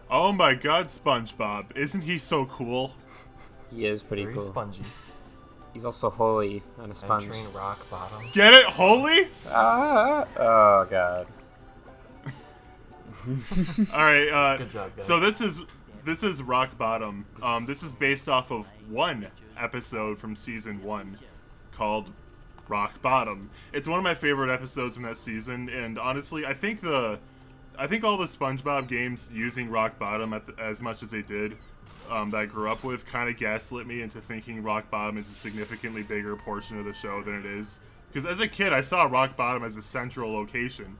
Oh my god, SpongeBob. Isn't he so cool? He is pretty Very cool. spongy. He's also holy on a sponge. Entering rock bottom. Get it? Holy? Oh god. Alright, Good job, guys. so this is Rock Bottom. This is based off of one episode from season 1 called Rock Bottom. It's one of my favorite episodes from that season, and honestly, I think all the SpongeBob games using Rock Bottom as much as they did, that I grew up with, kind of gaslit me into thinking Rock Bottom is a significantly bigger portion of the show than it is. Because as a kid, I saw Rock Bottom as a central location.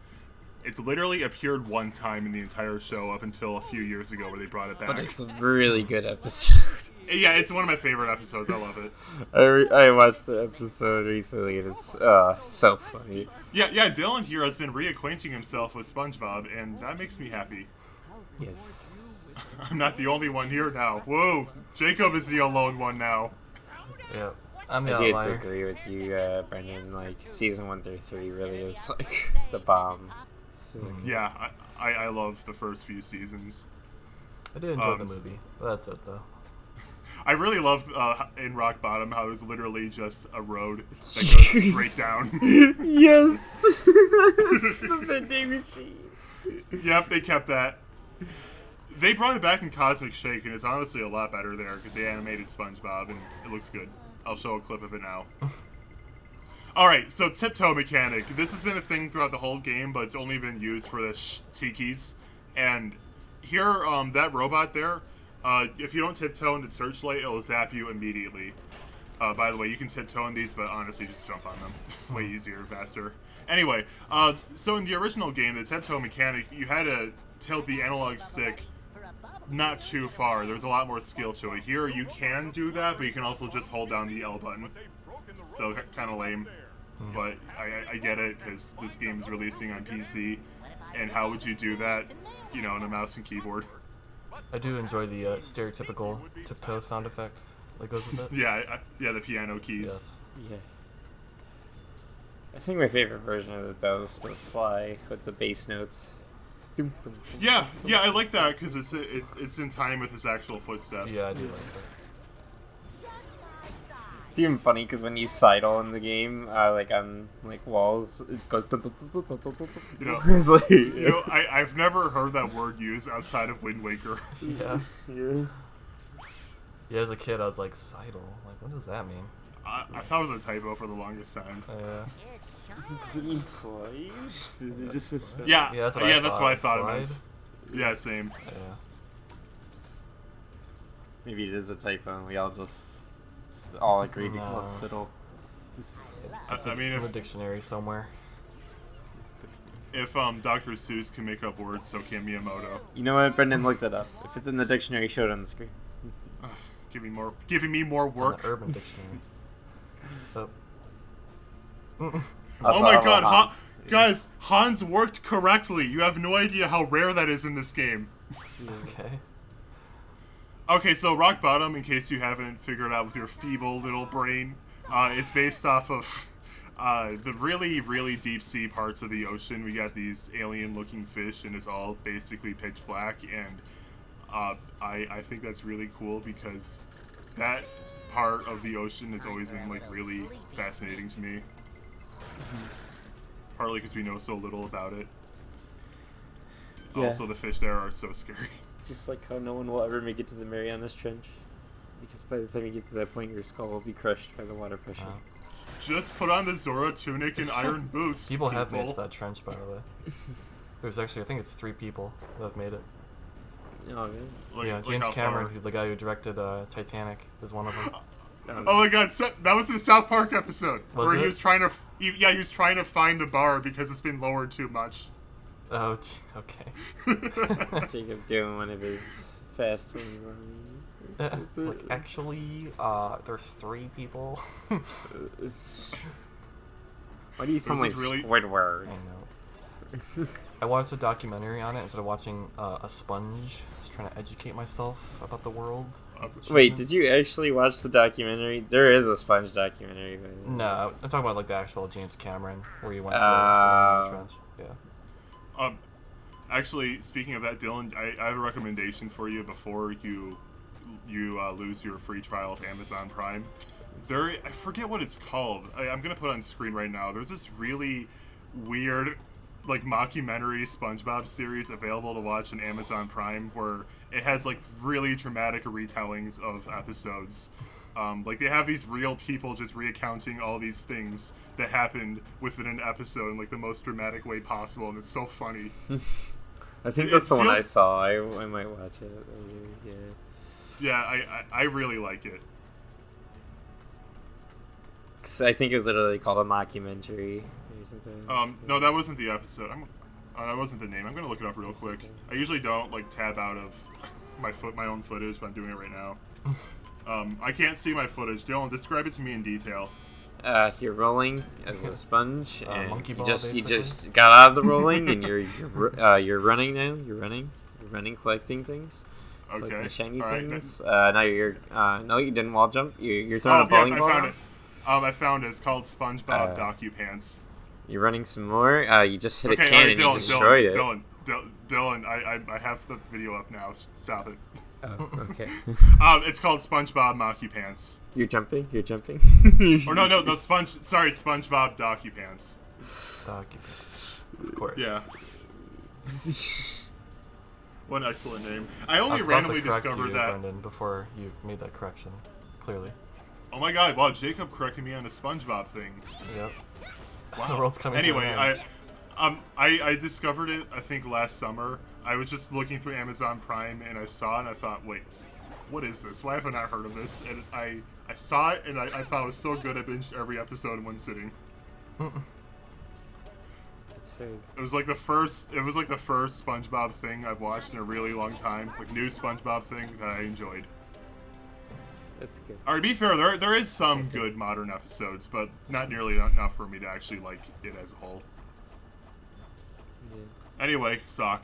It's literally appeared one time in the entire show up until a few years ago where they brought it back. But it's a really good episode. Yeah, it's one of my favorite episodes. I love it. I watched the episode recently and it's so funny. Yeah, Dillon here has been reacquainting himself with SpongeBob, and that makes me happy. Yes. I'm not the only one here now. Whoa, Jacob is the alone one now. Yeah. I'm the I do outlier. agree with you, Brendan. Like, season 1 through 3 really is, like, the bomb. So, Yeah, I love the first few seasons. I did enjoy the movie. That's it, though. I really loved in Rock Bottom how it was literally just a road that goes straight down. Yes! The vending machine. Yep, they kept that. They brought it back in Cosmic Shake, and it's honestly a lot better there because they animated SpongeBob, and it looks good. I'll show a clip of it now. Alright, so tiptoe mechanic. This has been a thing throughout the whole game, but it's only been used for the tikis. And here, that robot there, if you don't tiptoe into Searchlight, it'll zap you immediately. By the way, you can tiptoe in these, but honestly, just jump on them. Way easier, faster. Anyway, so in the original game, the tiptoe mechanic, you had to tilt the analog stick not too far. There's a lot more skill to it. Here, you can do that, but you can also just hold down the L button. So, kind of lame. But I get it, because this game is releasing on PC. And how would you do that, you know, on a mouse and keyboard? I do enjoy the stereotypical tiptoe sound effect that goes with it. Yeah, the piano keys. Yes. Yeah. I think my favorite version of it, though, is still Sly with the bass notes. Yeah, I like that, because it's in time with his actual footsteps. Yeah, I do like that. It's even funny because when you sidle in the game, like on like walls, it goes. You know, It's like, you know, I've never heard that word used outside of Wind Waker. Yeah. yeah. Yeah, as a kid, I was like, sidle. Like, what does that mean? I thought it was a typo for the longest time. Does it mean slide? Did they just misspell? Yeah, Yeah, that's what I thought it meant. Slide? Yeah, same. Yeah. Maybe it is a typo. We all just all agreed to call No. it Siddle. Just, I mean, It's in the if dictionary somewhere. Dr. Seuss can make up words, so can Miyamoto. you know what, Brendan? Look that up. If it's in the dictionary, show it on the screen. Giving me more It's in work. the Urban Dictionary. Oh. Oh my god, Hans. guys, Hans worked correctly. You have no idea how rare that is in this game. Okay. Okay, so Rock Bottom, in case you haven't figured out with your feeble little brain, is based off of the really, really deep sea parts of the ocean. We got these alien-looking fish, and it's all basically pitch black, and I think that's really cool because that part of the ocean has always been, like, really fascinating to me. Partly because we know so little about it. Yeah. Also, the fish there are so scary. Just like how no one will ever make it to the Marianas Trench. Because by the time you get to that point, your skull will be crushed by the water pressure. Wow. Just put on the Zora tunic and iron boots. People have made it to that trench, by the way. There's actually, I think it's 3 people that have made it. Oh, really? Like, Yeah, like James how Cameron, far? the guy who directed Titanic, is one of them. Oh my god, that was in the South Park episode Was where it? he was trying to, he was trying to find the bar because it's been lowered too much. Oh, okay. Jacob doing one of his fast ones on me. Like, actually, there's 3 people. Why do you sound like this really- Squidward? I know. I watched a documentary on it instead of watching a sponge. Just trying to educate myself about the world. Wait, did you actually watch the documentary? There is a Sponge documentary. But... No, I'm talking about like the actual James Cameron, where he went to Oh. the trench. Yeah. Actually, speaking of that, Dylan, I have a recommendation for you before you lose your free trial of Amazon Prime. I forget what it's called. I'm gonna put it on screen right now. There's this really weird, like, mockumentary SpongeBob series available to watch on Amazon Prime, where it has like really dramatic retellings of episodes. Like, they have these real people just recounting all these things that happened within an episode in like the most dramatic way possible, and it's so funny. I think that's the one I saw. I might watch it. Yeah. Yeah, I really like it. I think it was literally called a mockumentary or something. No, that wasn't the episode. That wasn't the name. I'm gonna look it up real quick. I usually don't like tab out of my own footage, but I'm doing it right now. I can't see my footage. Dylan, describe it to me in detail. You're rolling as a sponge, and monkey ball, you just got out of the rolling, and you're running now. You're running, collecting things. Okay. Collecting shiny All right. things. Now you're no, you didn't wall jump. You're throwing a bowling ball. I found it. I found it. It's called SpongeBob DocuPants. You're running some more. You just hit a Okay, cannon and you destroyed it. Dylan, I have the video up now. Stop it. Oh, okay. It's called SpongeBob MocuPants. You're jumping. Or no, SpongeBob DocuPants. DocuPants. Of course. Yeah. What an excellent name. I only I was randomly about to correct discovered you, that. Brendan, before you made that correction. Clearly. Oh my god! Wow, Jacob corrected me on the SpongeBob thing. Yep. Wow. The world's coming Anyway, to an end. I discovered it, I think, last summer. I was just looking through Amazon Prime, and I saw it, and I thought, wait, what is this? Why have I not heard of this? And I saw it, and I thought it was so good, I binged every episode in one sitting. That's fair. It was like the first SpongeBob thing I've watched in a really long time. Like, new SpongeBob thing that I enjoyed. That's good. Alright, be fair, there is some good modern episodes, but not nearly enough for me to actually like it as a whole. Yeah. Anyway, sock.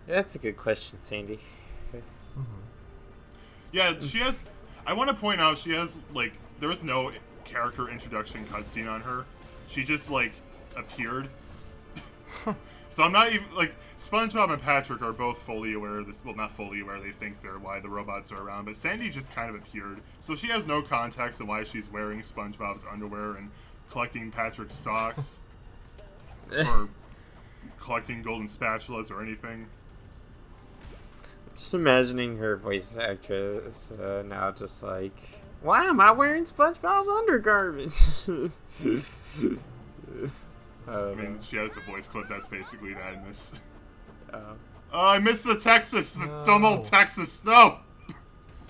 That's a good question, Sandy. Yeah, she has... I want to point out, she has, like... There was no character introduction cutscene on her. She just, like, appeared. So I'm not even... Like, SpongeBob and Patrick are both fully aware of this. Well, not fully aware. They think they're why the robots are around. But Sandy just kind of appeared. So she has no context of why she's wearing SpongeBob's underwear and collecting Patrick's socks. Or collecting golden spatulas or anything. Just imagining her voice actress now just like, why am I wearing SpongeBob's undergarments? I mean, she has a voice clip that's basically that in this. Oh, I missed the Texas! The dumb old Texas! No!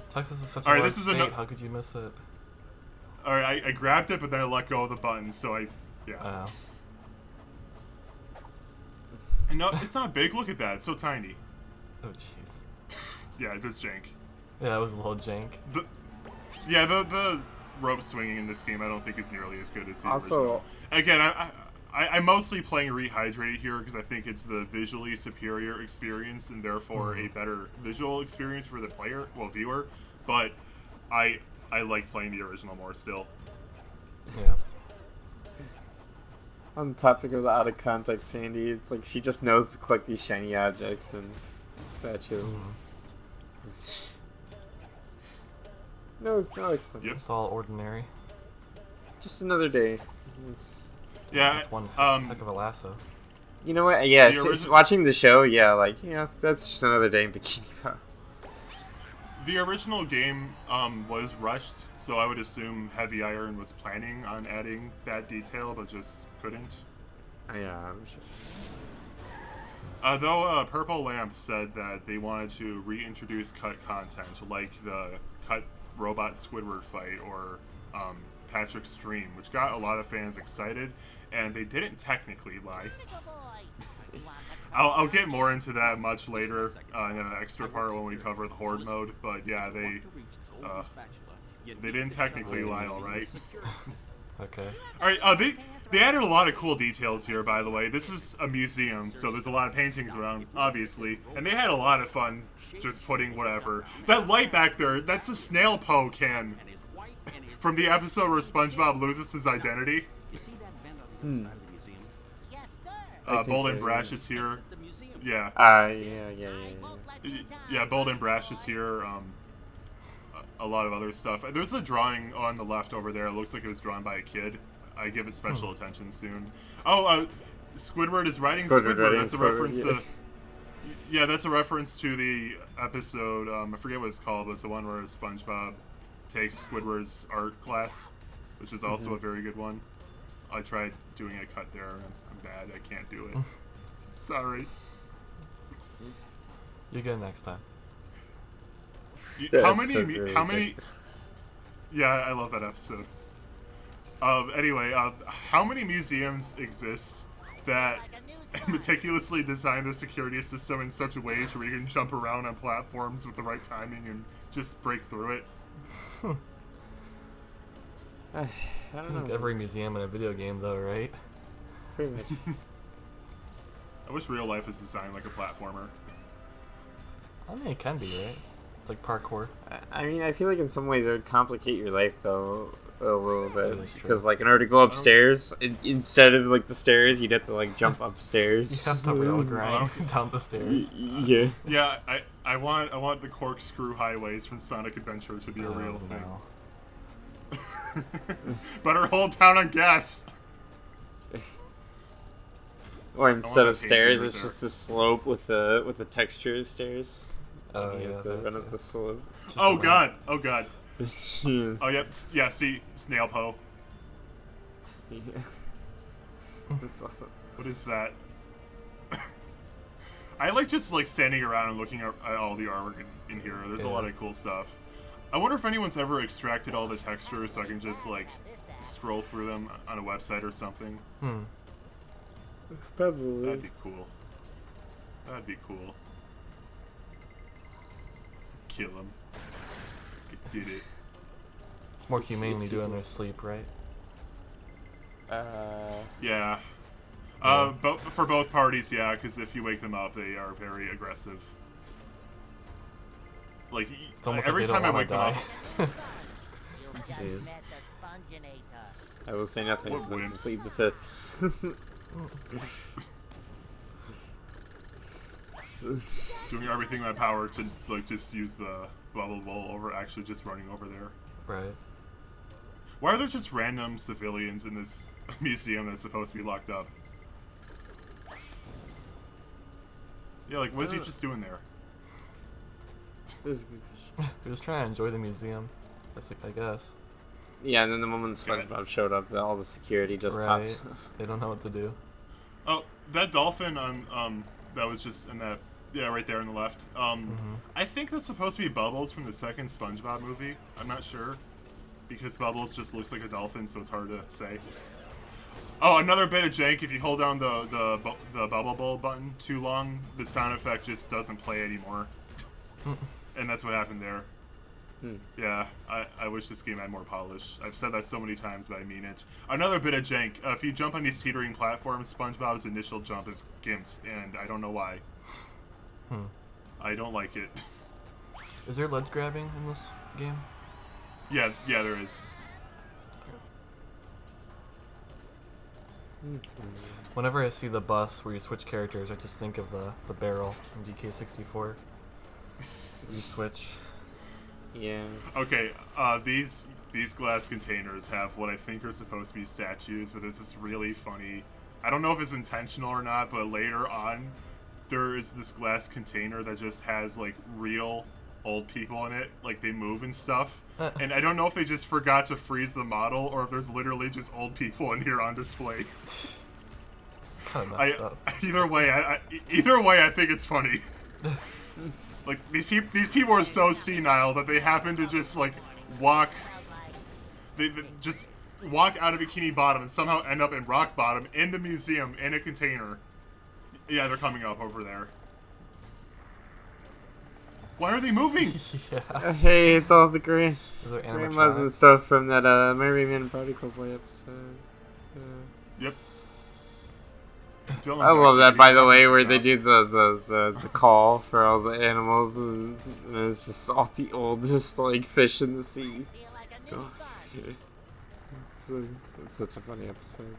Texas is such a Alright, large this is state. How could you miss it? Alright, I grabbed it, but then I let go of the button, so yeah. Oh. And no, it's not big. Look at that. It's so tiny. Oh, jeez. Yeah, it does jank. Yeah, that was a little jank. The rope swinging in this game I don't think is nearly as good as the also, original. Again, I'm mostly playing Rehydrated here because I think it's the visually superior experience and therefore a better visual experience for the viewer. But I like playing the original more still. Yeah. on the topic of the out of context Sandy, it's like she just knows to collect these shiny objects and spatulas. No explanation. Yep. It's all ordinary. Just another day. Yeah. That's one Um, heck of a lasso. You know what? Yeah, The watching the show, yeah, like, yeah, that's just another day in Bikini Bottom. The original game was rushed, so I would assume Heavy Iron was planning on adding that detail, but just couldn't. Yeah, I'm sure. Though Purple Lamp said that they wanted to reintroduce cut content, like the cut robot Squidward fight or Patrick's stream, which got a lot of fans excited, and they didn't technically lie. I'll get more into that much later in an extra part when we cover the Horde mode, but yeah, they didn't technically lie, alright? Okay. Alright, they added a lot of cool details here, by the way. This is a museum, so there's a lot of paintings around, obviously, and they had a lot of fun just putting whatever. That light back there, that's a snail po can from the episode where SpongeBob loses his identity. think Bold so, and yeah. Brash is here. Yeah. Yeah, Bold and Brash is here. A lot of other stuff. There's a drawing on the left over there. It looks like it was drawn by a kid. I give it special attention soon. Oh, Squidward is writing Squidward. That's a reference to... Yeah, that's a reference to the episode, I forget what it's called, but it's the one where SpongeBob takes Squidward's art class, which is also a very good one. I tried doing a cut there, and I'm bad. I can't do it. Sorry. You get it next time. How many... Yeah, I love that episode. Anyway, how many museums exist that meticulously design their security system in such a way to where you can jump around on platforms with the right timing and just break through it? I Seems don't like know. every museum in a video game, though, right? Pretty much. I wish real life was designed like a platformer. I mean, it can be, right? It's like parkour. I mean, I feel like in some ways it would complicate your life, though, a little bit. That is true. Because, like, in order to go upstairs, instead of, like, the stairs, you'd have to, like, jump upstairs. You have to rail grind down the stairs. Yeah. Yeah, I want the corkscrew highways from Sonic Adventure to be a real thing. No. Better hold down on gas. Or instead that of stairs, painting it's right just a slope with the texture of stairs. Oh, You yeah. have to run up the slope. Oh god. Oh god. Yeah. Oh yep. Yeah. See, Snail Po. That's awesome. What is that? I like just like standing around and looking at all the artwork in here. There's a lot of cool stuff. I wonder if anyone's ever extracted all the textures so I can just like scroll through them on a website or something. Probably. That'd be cool. That'd be cool. Kill him. Did it. It's more humane when you do it in their sleep, right? Yeah. But for both parties, yeah, because if you wake them up, they are very aggressive. Like It's almost every like they time I don't wake them wanna up. Jeez. I will say nothing, What so wimps. plead the fifth. Doing everything in my power to like just use the bubble bowl over actually just running over there. Right. Why are there just random civilians in this museum that's supposed to be locked up? Yeah, like what is he just doing there? This is a good question. You're just trying to enjoy the museum. That's like, I guess. Yeah, and then the moment SpongeBob showed up, all the security just Right. popped. They don't know what to do. Oh, that dolphin on that was just in that right there on the left. I think that's supposed to be Bubbles from the second SpongeBob movie. I'm not sure because Bubbles just looks like a dolphin, so it's hard to say. Oh, another bit of jank. If you hold down the bubble bowl button too long, the sound effect just doesn't play anymore. And that's what happened there. Yeah, I wish this game had more polish. I've said that so many times, but I mean it. Another bit of jank. If you jump on these teetering platforms, SpongeBob's initial jump is gimped, and I don't know why. I don't like it. Is there ledge grabbing in this game? Yeah, there is. Whenever I see the bus where you switch characters, I just think of the barrel in DK64. You switch. Yeah. Okay, these glass containers have what I think are supposed to be statues, but it's just really funny. I don't know if it's intentional or not, but later on, there is this glass container that just has like real old people in it, like they move and stuff. And I don't know if they just forgot to freeze the model or if there's literally just old people in here on display. Kind of messed up. Either way, I think it's funny. Like these people are so senile that they happen to just like walk. They just walk out of Bikini Bottom and somehow end up in Rock Bottom in the museum in a container. Yeah, they're coming up over there. Why are they moving? Yeah. Hey, it's all the Those are grandmas and animatronics. stuff from that Merryman Particle Play episode. Yep. I love that, by the way, where they do the call for all the animals, and it's just all the oldest like fish in the sea. It's such a funny episode.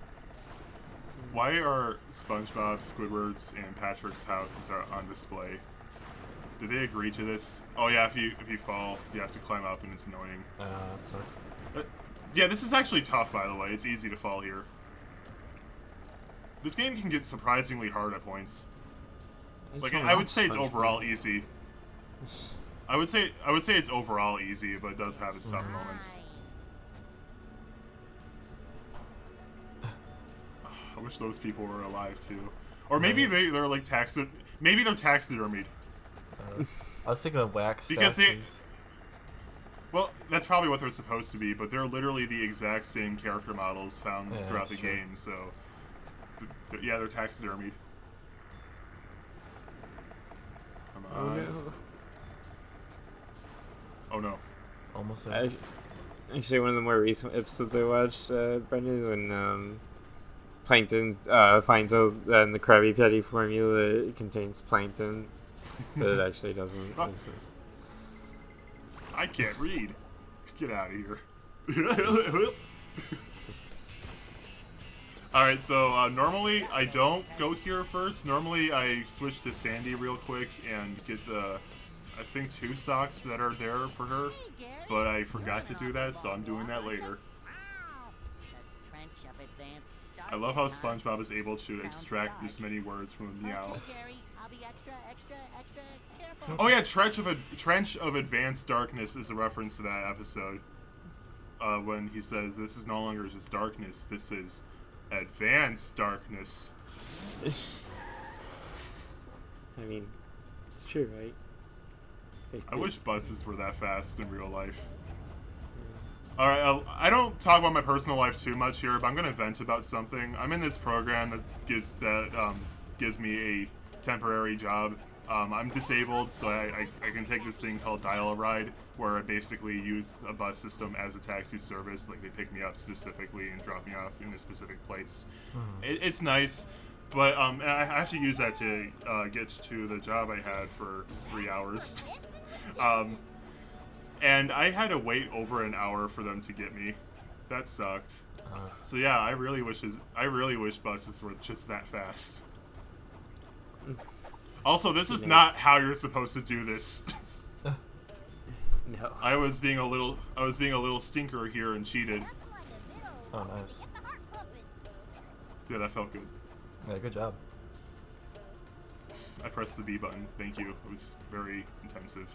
Why are SpongeBob, Squidward's, and Patrick's houses are on display? Did they agree to this? Oh yeah, if you fall, you have to climb up, and it's annoying. That sucks. Yeah, this is actually tough, by the way. It's easy to fall here. This game can get surprisingly hard at points. Like, I would say it's overall easy. I would say it's overall easy, but it does have its tough moments. I wish those people were alive too, or maybe they're like maybe they're taxidermied. I was thinking of wax because statues. Well, that's probably what they're supposed to be, but they're literally the exact same character models found throughout the game. So, yeah, they're taxidermied. Come on. Oh no. Almost there. Actually, one of the more recent episodes I watched, Brendan, is when Plankton finds out that in the Krabby Patty formula it contains plankton, but it actually doesn't. I can't read. Get out of here. Alright, so normally I don't go here first. Normally I switch to Sandy real quick and get the, I think, 2 socks that are there for her. But I forgot to do that, so I'm doing that later. I love how SpongeBob is able to extract this many words from a meow. Oh yeah, Trench of Advanced Darkness is a reference to that episode. When he says, this is no longer just darkness, this is advanced darkness. I mean, it's true, right? I wish buses were that fast in real life. Alright, I don't talk about my personal life too much here, but I'm gonna vent about something. I'm in this program that gives me a temporary job. I'm disabled, so I can take this thing called Dial-A-Ride, where I basically use a bus system as a taxi service. Like, they pick me up specifically and drop me off in a specific place. It's nice, but I have to use that to get to the job I had for 3 hours. And I had to wait over an hour for them to get me. That sucked. So yeah, I really wish buses were just that fast. Also, this is not how you're supposed to do this. No. I was being a little stinker here and cheated. Oh, nice. Yeah, that felt good. Yeah, good job. I pressed the B button. Thank you. It was very intensive.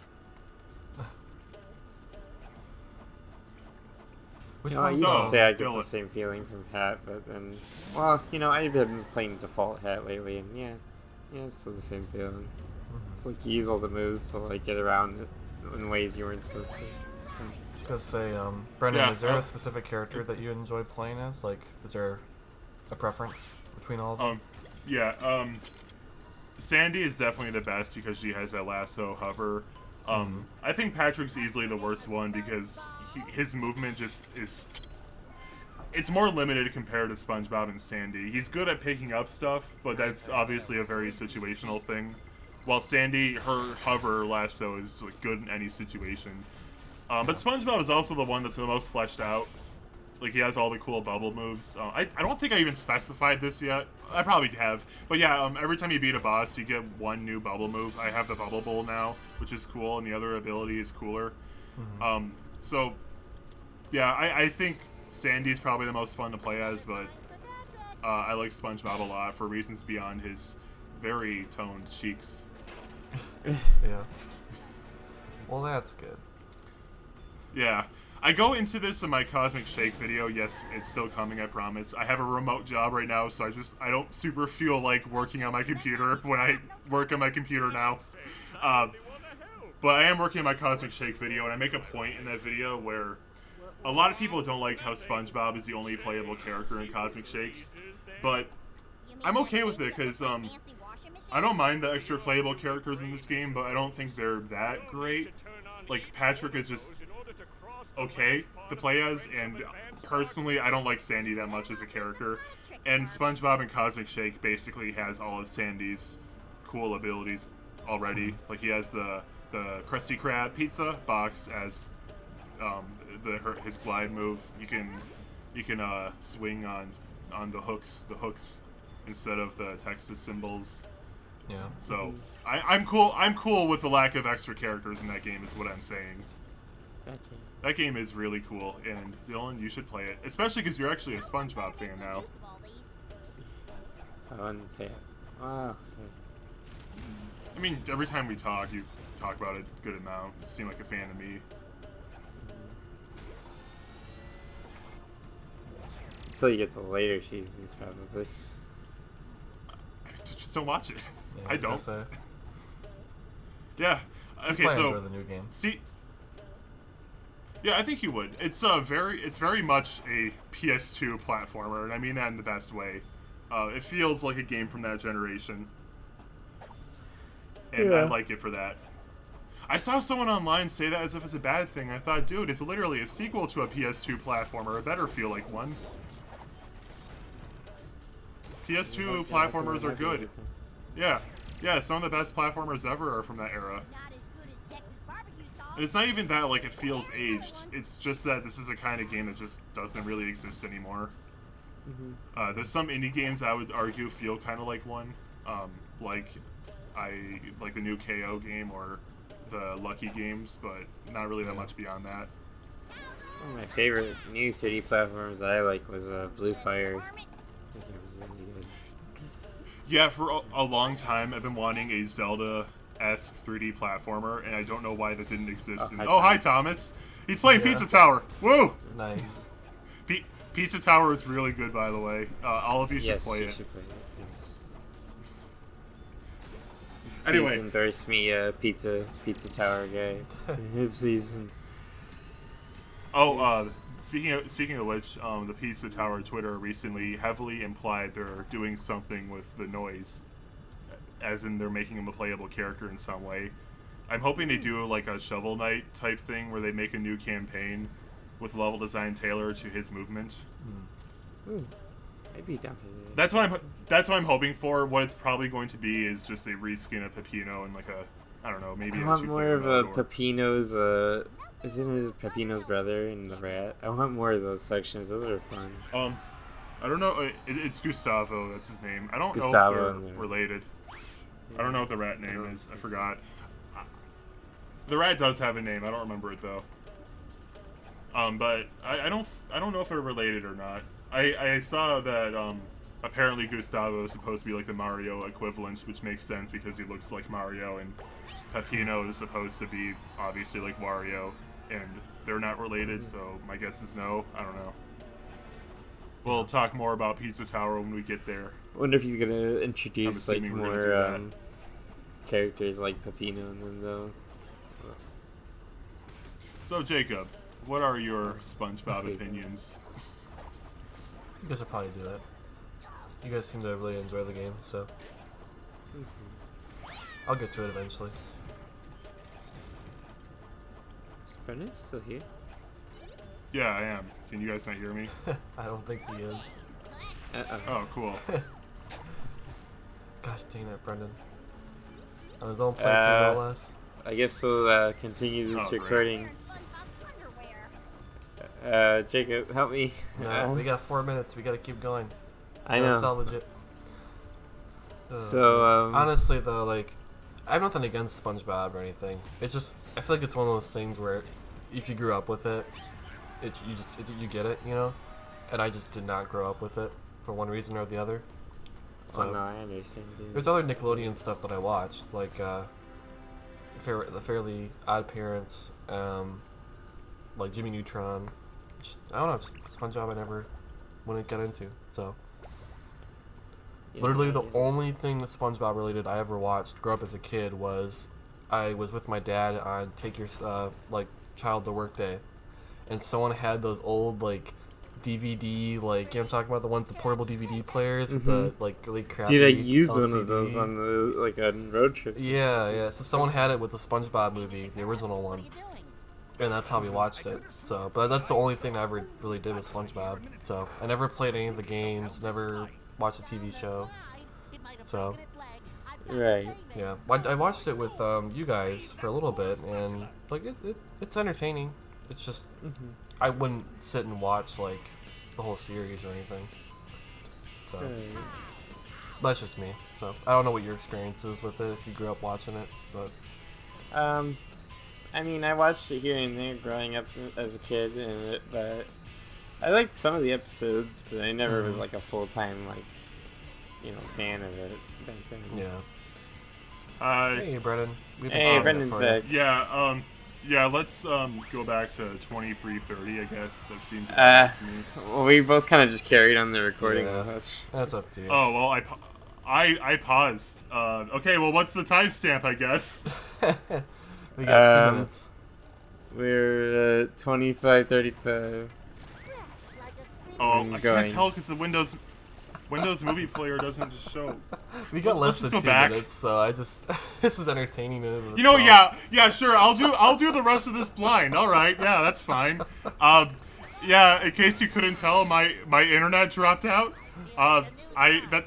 Which I one's used to say I get Dillon. the same feeling from Hat, but then, well, I've been playing default Hat lately, and yeah, it's still the same feeling. It's like you use all the moves to like get around it in ways you weren't supposed to. Just gonna say, Brendan, Yeah, is there a specific character that you enjoy playing as? Like, is there a preference between all of them? Sandy is definitely the best because she has that lasso hover. I think Patrick's easily the worst one because his movement just is... It's more limited compared to SpongeBob and Sandy. He's good at picking up stuff, but that's obviously a very situational thing. While Sandy, her hover lasso is like good in any situation. But SpongeBob is also the one that's the most fleshed out. Like, he has all the cool bubble moves. I don't think I even specified this yet. I probably have. But yeah, every time you beat a boss, you get one new bubble move. I have the Bubble Bowl now, which is cool, and the other ability is cooler. So, yeah, I think Sandy's probably the most fun to play as, but I like SpongeBob a lot for reasons beyond his very toned cheeks. Yeah. Well, that's good. Yeah. I go into this in my Cosmic Shake video. Yes, it's still coming, I promise. I have a remote job right now, so I don't super feel like working on my computer when I work on my computer now. But I am working on my Cosmic Shake video, and I make a point in that video where a lot of people don't like how SpongeBob is the only playable character in Cosmic Shake. But I'm okay with it, because I don't mind the extra playable characters in this game, but I don't think they're that great. Like, Patrick is just okay to play as, and personally, I don't like Sandy that much as a character. And SpongeBob and Cosmic Shake basically has all of Sandy's cool abilities already. Like, he has the Krusty Krab pizza box as his glide move. You can swing on the hooks instead of the Texas symbols. Yeah. So I'm cool. I'm cool with the lack of extra characters in that game. Is what I'm saying. Gotcha. That game is really cool, and Dylan, you should play it, especially because you're actually a SpongeBob fan now. I wouldn't say it. Wow. I mean, every time we talk, you talk about it a good amount. You seem like a fan of me. Until you get to later seasons, probably. I just don't watch it. Yeah, I was gonna don't. say. Yeah. Okay, Probably so enjoy the new game. see. Yeah, I think he would. It's very much a PS2 platformer, and I mean that in the best way. It feels like a game from that generation, and I like it for that. I saw someone online say that as if it's a bad thing. I thought, dude, it's literally a sequel to a PS2 platformer. It better feel like one. PS2 platformers are good. Yeah, some of the best platformers ever are from that era. And it's not even that, like, it feels aged. It's just that this is a kind of game that just doesn't really exist anymore. There's some indie games I would argue feel kind of like one. Like the new KO game or the Lucky games, but not really that much beyond that. One of my favorite new 3D platforms that I like was Blue Fire. I think it was really good. Yeah, for a long time I've been wanting a Zelda-esque 3D platformer, and I don't know why that didn't exist. Hi Thomas! He's playing Pizza Tower! Woo! Nice. Pizza Tower is really good, by the way. All of you should play it. Should play it. Yes. Anyway. Please endorse me, Pizza Tower guy. Please. Speaking of which, the Pizza Tower Twitter recently heavily implied they're doing something with the noise, as in they're making him a playable character in some way. I'm hoping they do like a Shovel Knight type thing where they make a new campaign with level design tailored to his movement. Ooh, I'd be down for that. That's what I'm hoping for. What it's probably going to be is just a reskin of Peppino and like a, I don't know, maybe I a want more two-player of mode or- Peppino's, isn't his Peppino's brother in the rat? I want more of those sections. Those are fun. I don't know. It's Gustavo. That's his name. I don't Gustavo know if and they're the- related. I don't know what the rat name is. I forgot. The rat does have a name. I don't remember it though. But I don't know if they're related or not. I saw that apparently Gustavo is supposed to be like the Mario equivalent, which makes sense because he looks like Mario, and Peppino is supposed to be obviously like Wario, and they're not related. So my guess is no. I don't know. We'll talk more about Pizza Tower when we get there. I wonder if he's gonna introduce like assuming we're gonna do more characters like Peppino in them though. So Jacob, what are your SpongeBob opinions? You guys will probably do that. You guys seem to really enjoy the game, so I'll get to it eventually. Is Brennan still here? Yeah, I am. Can you guys not hear me? I don't think he is. Oh, cool. Gosh dang it, Brendan. On his own playthrough, no less. I guess we'll continue this Oh, great. recording. Jacob, help me. No, we got 4 minutes. We gotta keep going. I Gotta know. salvage it. So, honestly, though, like, I have nothing against SpongeBob or anything. It's just, I feel like it's one of those things where, if you grew up with it, you get it, you know. And I just did not grow up with it for one reason or the other. So no, I understand. Dude. there's other Nickelodeon stuff that I watched, like the Fairly Odd Parents, like Jimmy Neutron. Just, I don't know, just SpongeBob I never wouldn't get into. So literally the only thing that SpongeBob related I ever watched growing up as a kid was I was with my dad on Take Your Child to Work Day, and someone had those old like DVD, like, you know what I'm talking about, the ones, the portable DVD players with the like really crappy. Dude, I used LCD. one of those on the on road trips. Yeah. So someone had it with the SpongeBob movie, the original one, and that's how we watched it. So, but that's the only thing I ever really did with SpongeBob. So I never played any of the games, never watched a TV show. So Right. yeah, I watched it with you guys for a little bit, and like it's entertaining. It's just I wouldn't sit and watch like the whole series or anything. So That's just me. So I don't know what your experience is with it if you grew up watching it, but I mean, I watched it here and there growing up as a kid, but I liked some of the episodes, but I never was like a full-time fan of it back then. Yeah. Hey, Brennan. Hey, Brendan's back. Yeah, let's go back to 23:30. I guess that seems about to me. Well, we both kind of just carried on the recording. Yeah, that's up to you. Oh well, I paused. Okay, well, what's the timestamp? I guess. We got 2 minutes. We're at 25:35. Oh, I can't tell because the Windows Movie Player doesn't just show. We got less than 2 minutes, so this is entertaining. Yeah, sure. I'll do the rest of this blind. All right, yeah, that's fine. Yeah, in case you couldn't tell, my internet dropped out.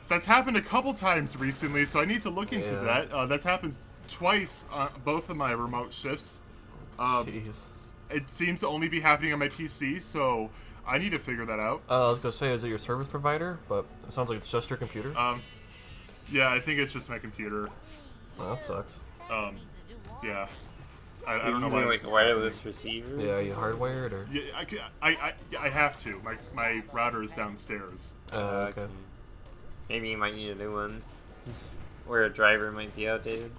That's happened a couple times recently, so I need to look into that. That's happened twice on both of my remote shifts. Jeez. It seems to only be happening on my PC, so I need to figure that out. I was gonna say, is it your service provider? But it sounds like it's just your computer. Yeah, I think it's just my computer. Oh, that sucks. Yeah. I don't know why. Like wireless receiver? Yeah, are you hardwired or? Yeah, I have to. My router is downstairs. Okay. Maybe you might need a new one, or a driver might be outdated.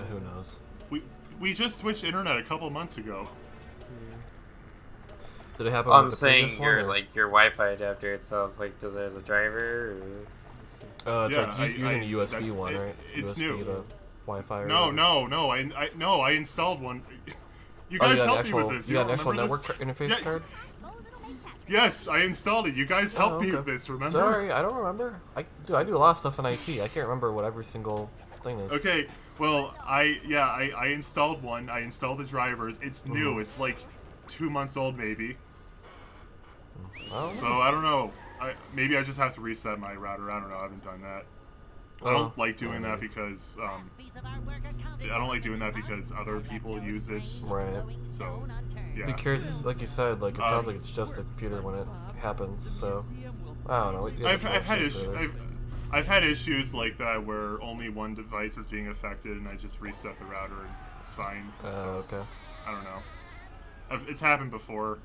Who knows? We just switched internet a couple months ago. Did it happen? I'm with the saying previous one, your Wi-Fi adapter itself. Does it have a driver? Or... it's like using a USB one, right? It's USB new. To Wi-Fi. Or No. I installed one. You guys helped me with this. You got an actual network interface card? Yes, I installed it. You guys helped me with this. Remember? Sorry, I don't remember. I do a lot of stuff in IT. I can't remember what every single thing is. Okay. Well, I installed one. I installed the drivers. It's new. It's like 2 months old, maybe. So I don't know. Maybe I just have to reset my router. I don't know. I haven't done that. I don't like doing that because other people use it. Right. So yeah. Be curious, like you said. Like it sounds like it's just the computer when it happens. So I don't know. I've had issues like that where only one device is being affected, and I just reset the router and it's fine. Okay. I don't know. It's happened before.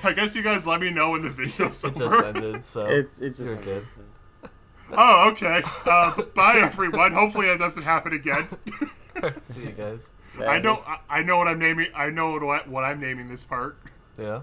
I guess you guys let me know when the video's over. It just ended, so it's just you're good. Oh, okay. Bye, everyone. Hopefully that doesn't happen again. See you guys. I know what I'm naming. I know what I'm naming this part. Yeah.